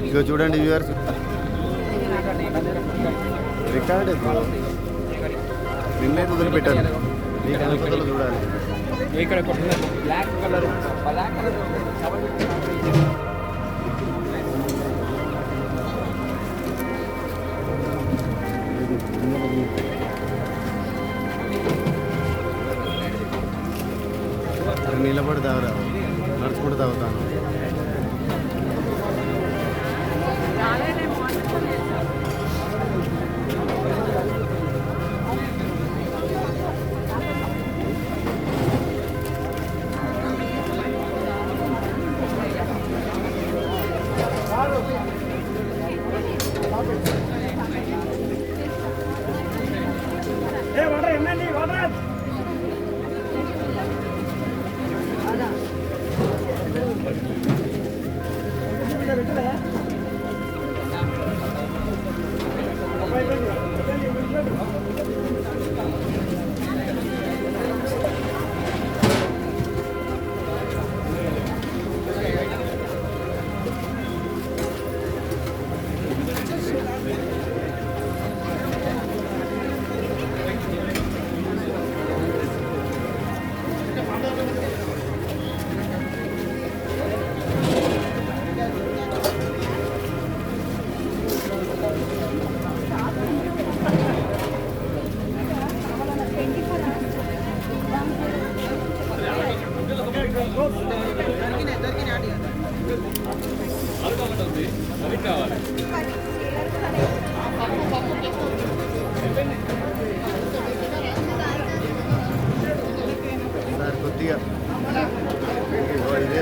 ఇగో చూడండి వ్యూవర్స్, రికార్డ్ నిన్నైతే వదిలిపెట్టాను. ఈ గణపతులు చూడాలి. ఇక్కడ బ్లాక్ కలర్ నిలబడి తాగురా, నడుచుకుంటూ తాగుతాను.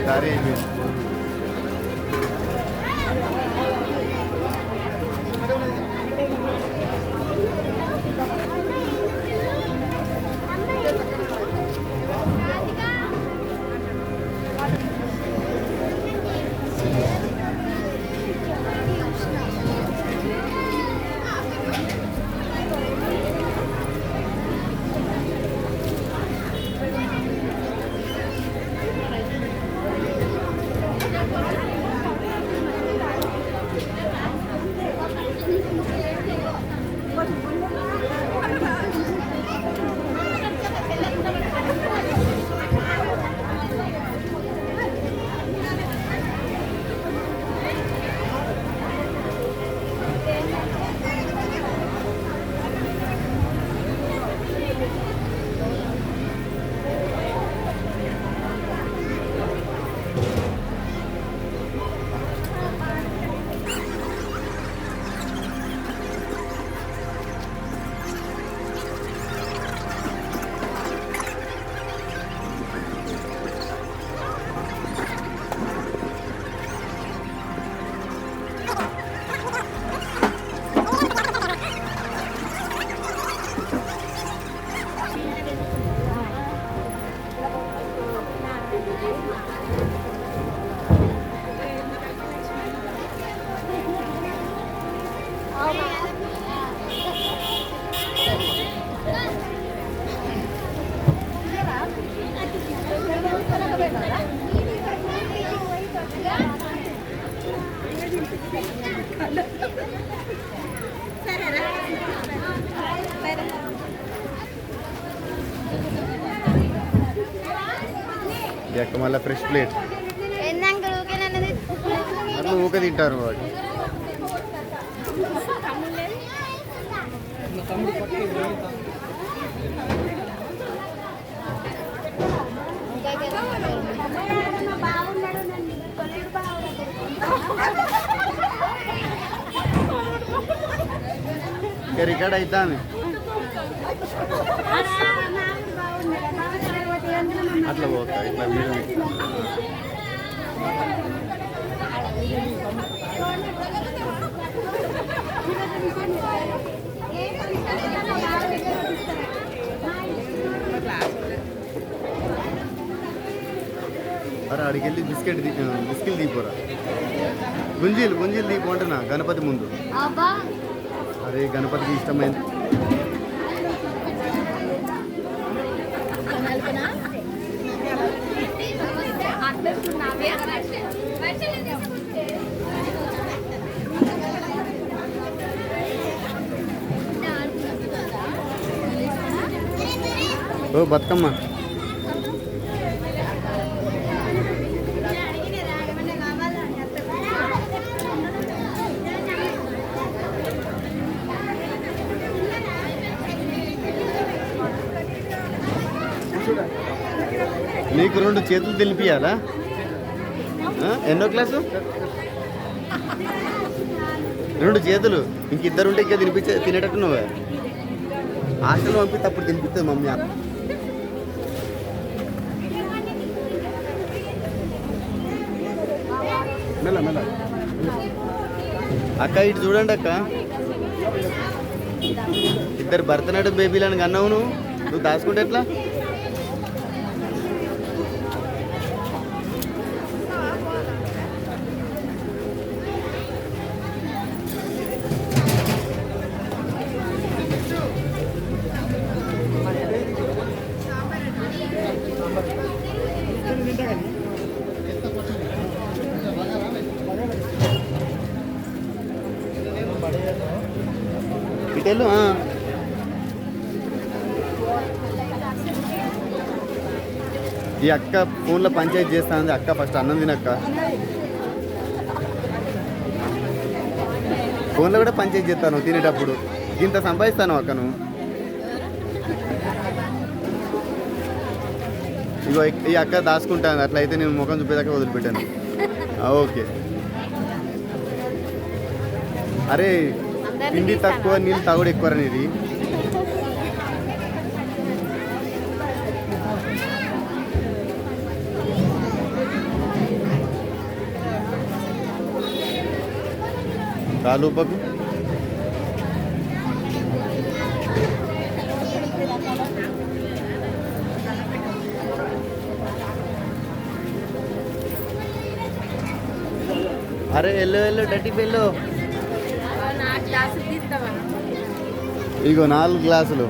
దారి అయిపోయింది. ఎక్క మళ్ళీ ఫ్రెష్ ప్లేట్ అట్లా ఊక తింటారు వాడు. రికార్డ్ అవుతాను అట్లా పోతా ఇట్లా మీరు అరే అడికెళ్ళి బిస్కెట్ బిస్కిల్ తీపోరా గుంజీలు తీపు అంటున్నా గణపతి ముందు. అరే గణపతికి ఇష్టమైంది. ఓ బతుకమ్మ నీకు 2 చేతులు తెలిపియాలా? ఎన్నో క్లాసు? 2 చేతులు ఇంకిద్దరు ఉంటే ఇంకా తినేటట్టు నువ్వు హాస్టల్ పంపిస్తే అప్పుడు తినిపిస్తుంది మమ్మీ. మెల్ల మెల్ల అక్క ఇటు చూడండి అక్క, ఇద్దరు భరతనాట్యం బేబీలను కన్నావు నువ్వు దాచుకుంటే ఎట్లా? ఇటెళ్ళు ఈ అక్క ఫోన్లో పంచాయతీ చేస్తా ఉంది. అక్క ఫస్ట్ అన్నం తినక్క, ఫోన్లో కూడా పంచాయతీ చేస్తాను తినేటప్పుడు. ఇంత సంపాదిస్తాను అక్క నువ్వు. ఇగో ఈ అక్క దాచుకుంటాను, అట్లయితే నేను ముఖం చూపేదాకా వదిలిపెట్టాను. ఓకే. అరే తిండి తక్కువ నీళ్ళు తాగుడు ఎక్కువ అనేది. కాలుపకు అరే ఎల్లో ఎల్లో డట్టి పెల్లో ఇగో 4 గ్లాసులు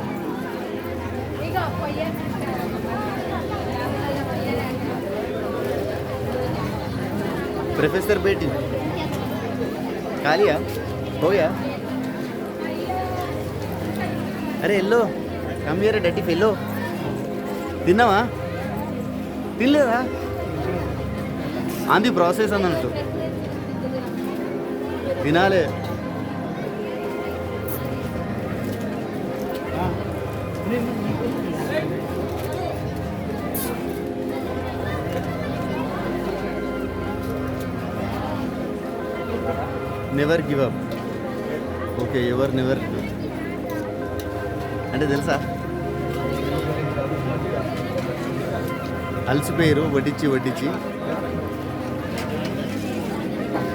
प्रोफेसर बेटी कालिया हो गया अरे ఎల్లో కమ్ హియర్ డట్టి ఫెల్లో తిన్నావా తినలేదా ఆంది ప్రాసెస్ అన్నట్టు తినాలే never give up okay ever never అంటే తెలుసా అలసిపోయారు వడ్డించి వడ్డించి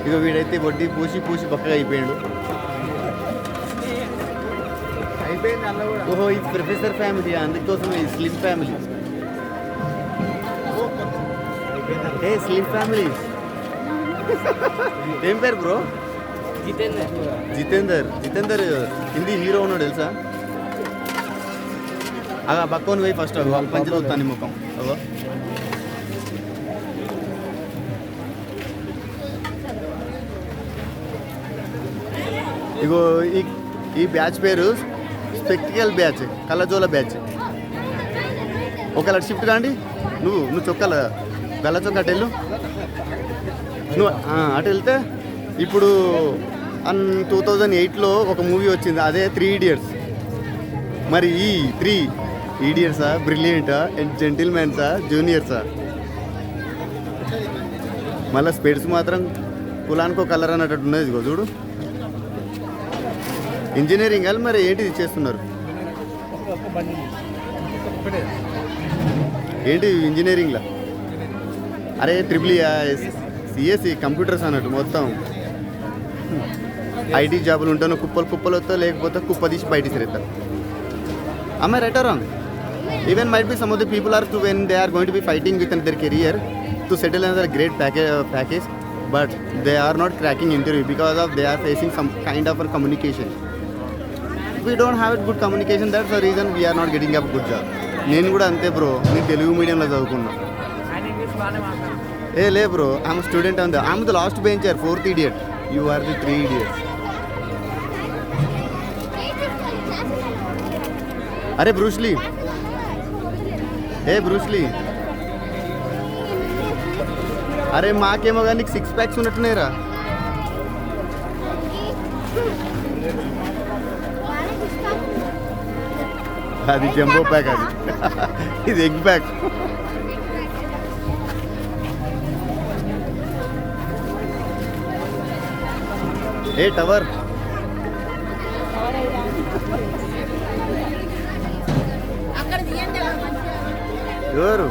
ఇక వీడైతే వడ్డీ పూసి పూసి పక్కగా అయిపోయాడు ఓహో ఇది ప్రొఫెసర్ ఫ్యామిలీ అందుకోసం ఈ స్లిమ్ ఫ్యామిలీ ఏ స్లిమ్ ఫ్యామిలీ ఏం పేరు బ్రో జితేందర్ హిందీ హీరో ఉన్నాడు తెలుసా అగా పక్కన పోయి ఫస్ట్ పంచులు వస్తాను ముఖం అవో ఇగో ఈ బ్యాచ్ పేరు స్పెక్టికల్ బ్యాచ్ కళ్ళజోల బ్యాచ్ ఒకవేళ షిఫ్ట్ కాండి నువ్వు చొక్కాల గల్ల చొక్క అటు వెళ్ళు నువ్వు అటు వెళ్తే ఇప్పుడు 2008లో ఒక మూవీ వచ్చింది అదే 3 Idiots మరి ఈ 3 Idiotsా బ్రిలియంటా అండ్ జెంటిల్మెన్సా జూనియర్సా మళ్ళీ స్పెడ్స్ మాత్రం కులానికో కలర్ అన్నట్టు ఉన్నది ఇదిగో చూడు ఇంజనీరింగ్ అని మరి ఏంటిది చేస్తున్నారు ఏంటి ఇంజనీరింగ్లో అరే ట్రిపుల్ఈ సిఎస్సి కంప్యూటర్స్ అన్నట్టు మొత్తం ఐటీ జాబులు ఉంటాను కుప్పలు వస్తా లేకపోతే కుప్ప తీసి బయట తిరుగుతారు అమ్మ right or wrong even might be some of the people are to when they are going to be fighting with their career to settle in their great package but they are not cracking interview because of they are facing some kind of communication we don't have it good communication that's the reason we're not getting up good job నేను కూడా అంతే బ్రో నేను తెలుగు మీడియంలో చదువుకున్నా ఏ లే బ్రో ఐఎమ్ స్టూడెంట్ అంది I'm the last bencher 4th idiot you are the 3 idiots అరే బ్రూస్లీ బ్రూస్లీ అరే మాకేమో కానీ 6 packs ఉన్నట్టున్నాయిరా అది జంబో ప్యాక్ అది ఇది ఎగ్ ప్యాక్ ఏ టవర్ ఎవరు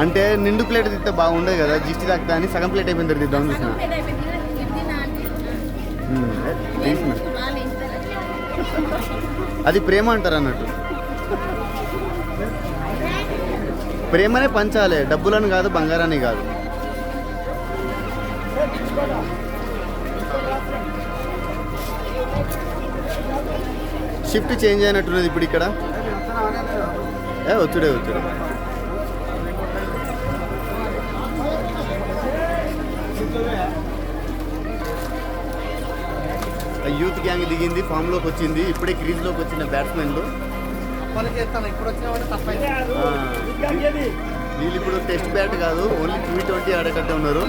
అంటే నిండు ప్లేట్ తింటే బాగుండదు కదా జిస్టి తాకుతా అని సగం ప్లేట్ అయిపోయింది తిద్దాం చూసిన అది ప్రేమ అంటారు అన్నట్టు ప్రేమనే పంచాలి డబ్బులని కాదు బంగారాన్ని కాదు షిఫ్ట్ చేంజ్ అయినట్టున్నది ఇప్పుడు ఇక్కడ వచ్చుడే యూత్ గ్యాంగ్ దిగింది ఫామ్లోకి వచ్చింది ఇప్పుడే క్రీజ్లోకి వచ్చిన బ్యాట్స్మెన్లు వీళ్ళు ఇప్పుడు టెస్ట్ బ్యాట్ కాదు ఓన్లీ T20 ఆడేటట్టే ఉన్నారు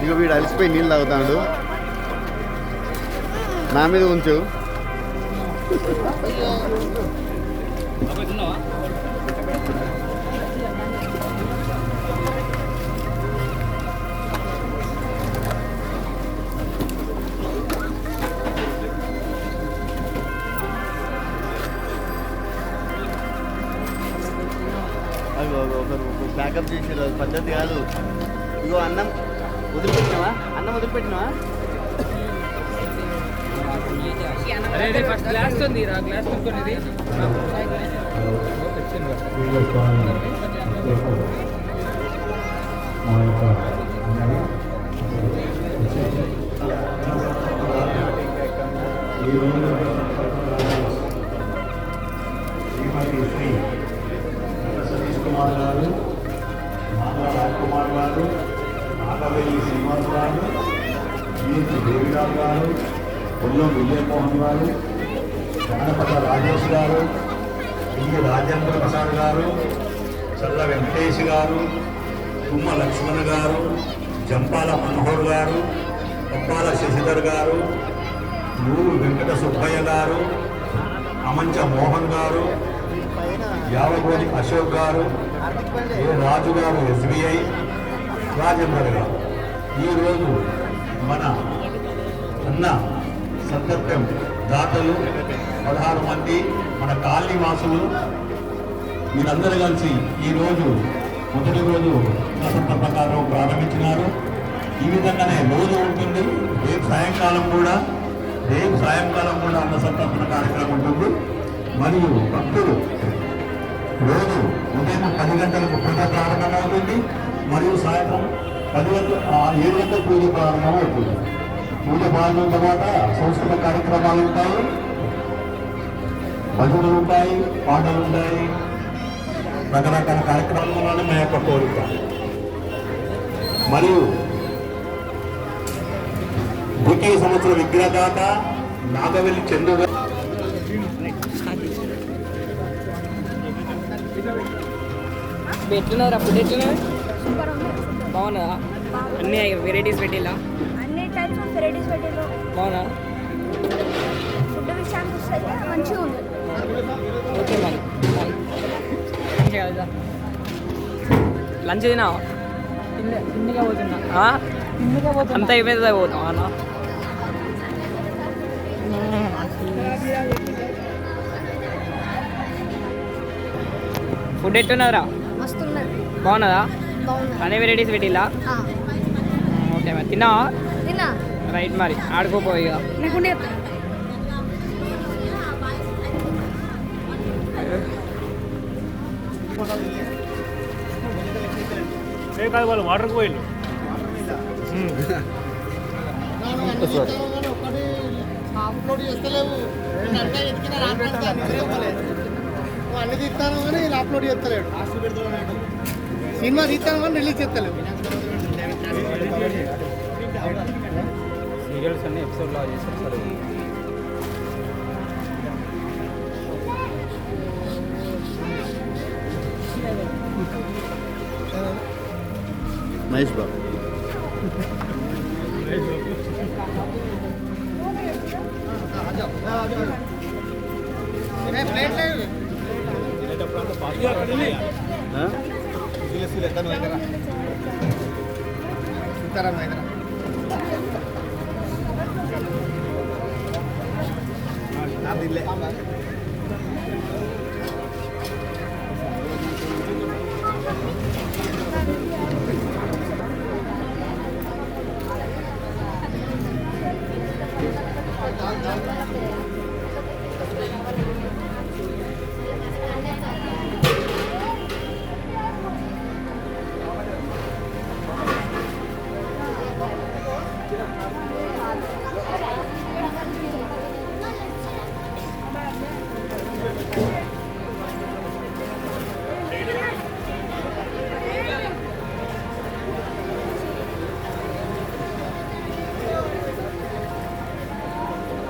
ఇక వీడు అలసిపోయి నీళ్ళు తాగుతాడు నా మీద ఉంచు అవి ఒకరు బ్యాకప్ చేసారు, అది పద్ధతి కాదు. ఇగో అన్నం వదిలిపెట్టినావా? అన్నం వదిలిపెట్టినావా? అరే ఫస్ట్ గ్లాస్ ఉంది రా, గ్లాస్ కొనుక్కోనిది సతీష్ కుమార్ గారు, మాధవ రాజ్కుమార్ గారు, నాగవెల్లి శ్రీనివాస్ గారు, దేవిరావు గారు, పుల్లం విజయమోహన్ గారు, గణపత రాజేష్ గారు, రాజేంద్ర ప్రసాద్ గారు, చల్ల వెంకటేష్ గారు, తుమ్మ లక్ష్మణ్ గారు, జంపాల మనోహర్ గారు, పప్పాల శశిధర్ గారు, నూరు వెంకట సుబ్బయ్య గారు, అమంచ మోహన్ గారు, యావగోని అశోక్ గారు, ఏ రాజు గారు ఎస్బీఐ, రాజేంద్ర గారు. ఈరోజు మన అన్న సంతర్పం దాతలు 16 మంది మన కాలనీ వాసులు మీరందరూ కలిసి ఈరోజు మొదటి రోజు సంత ప్రకారం ప్రారంభించినారు. ఈ విధంగానే రోజు ఉంటుంది. రేపు సాయంకాలం కూడా అన్న సంతర్పణ కార్యక్రమం ఉంటుంది. మరియు భక్తులు రోజు ఉదయం 10 గంటలకు పూజ ప్రారంభమవుతుంది. మరియు సాయంత్రం 7 గంటలకు పూజ ప్రారంభమవుతుంది. పూజ ప్రారంభం తర్వాత సంస్కృత కార్యక్రమాలు ఉంటాయి, భజనలు ఉంటాయి, పాటలు ఉంటాయి, రకరకాల కార్యక్రమాలను మా యొక్క కోరిక. మరియు ద్వితీయ సంవత్సర విగ్రహదాత నాగవెల్లి చంద్రు గారు. ఎట్లున్నారు అప్పుడు? ఎట్లున్నారు? బాగున్నా? అన్ని వెరైటీస్ పెట్టిలా? అన్ని టైప్స్ ఆఫ్ వెరైటీస్ పెట్టిలో బాగున్నా? ఫుడ్ విషయానికి వస్తే మంచిగా ఉంది. ఓకే మరి లంచ్ తినావా? తిండిగా పోతున్నా. అంత అయిపోయిందా? పోతాం అన్న. ఫుడ్ ఎట్టున్నదిరా? మస్తున్నది. బాగున్నదా? బాగుంది. అనే వెరైటీస్ పెట్టిలా? ఓకే మరి తిన్నావా? తిన్నా. రైట్ మరి ఆడుకోపోయి ఇక. నీకుండే కాదు వాళ్ళు వాటర్కి పోయిండు. అప్లోడ్ చేస్తలేవు అన్ని తీస్తాను కానీ ఇలా అప్లోడ్ చేస్తలేడు. సినిమా తీస్తాను కానీ రిలీజ్ చేస్తలేవు. సీరియల్స్ అన్ని ఎపిసోడ్లో చేస్తారు సార్. మహేష్ బాబు ప్లేట్ లేదు. సీతారాం హైదరా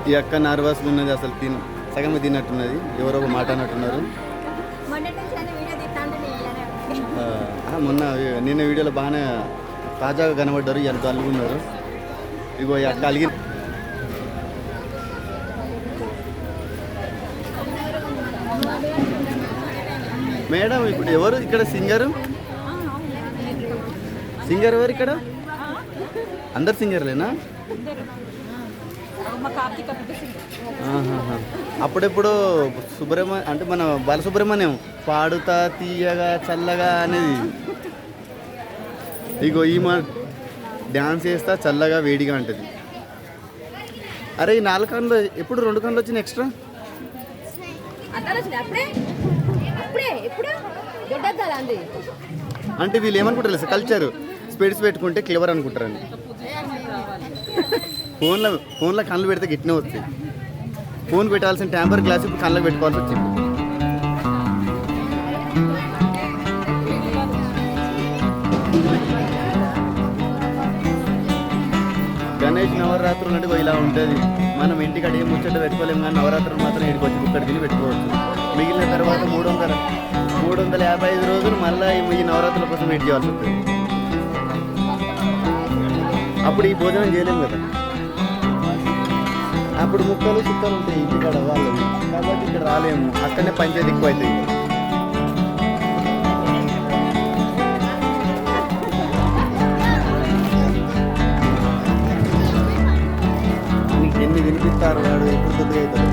ఈ అక్క నర్వస్గా ఉన్నది, అసలు సగం తిన్నట్టున్నది, ఎవరో ఒక మాట అన్నట్టున్నారు. మొన్న నిన్న వీడియోలో బాగానే తాజాగా కనబడ్డారు, ఎంత అలుగున్నారు. ఇగో ఈ అక్క అలిగి మేడం. ఇప్పుడు ఎవరు ఇక్కడ సింగరు? సింగర్ ఎవరు ఇక్కడ? అందరు సింగర్లేనా? మా కార్తీక బిడ్డ సింగ్. ఆహాహా. అప్పుడెప్పుడు అంటే మన బాలసుబ్రహ్మణ్యం పాడుతా తీయగా చల్లగా అనేది. ఇగో ఈమె డ్యాన్స్ చేస్తా చల్లగా వేడిగా ఉంటుంది. అరే ఈ 4 కన్నులు ఎప్పుడు 2 కన్నులు వచ్చినాయి ఎక్స్ట్రా? అంటే వీళ్ళు ఏమనుకుంటారు సార్ కల్చర్ స్పెడ్స్ పెట్టుకుంటే క్లివర్ అనుకుంటారండి. ఫోన్లో కళ్ళు పెడితే గిట్నే వస్తాయి. ఫోన్ పెట్టాల్సిన టెంపర్ గ్లాస్ ఇప్పుడు కళ్ళకి పెట్టుకోవాల్సి వచ్చింది. గణేష్ నవరాత్రులు అంటే ఇలా ఉంటుంది. మనం ఇంటికి అడిగి ముచ్చట పెట్టుకోలేము కానీ నవరాత్రులు మాత్రం ఇంటికి వచ్చి బుక్కడి తిని పెట్టుకోవచ్చు. మిగిలిన తర్వాత 355 రోజులు మళ్ళీ ఈ నవరాత్రుల కోసం వెయిట్ చేయాల్సి ఉంటుంది. అప్పుడు ఈ భోజనం చేయలేము కదా. అప్పుడు ముక్కలు చుక్కలు ఉంటాయి ఇంటికాడ వాళ్ళవి, కాబట్టి ఇక్కడ రాలేము. అక్కడనే పంచాయతీ ఎక్కువ అవుతాయి. ఎన్ని వినిపిస్తారు వాడు ఎప్పుడు కొద్దిగా అవుతాడు.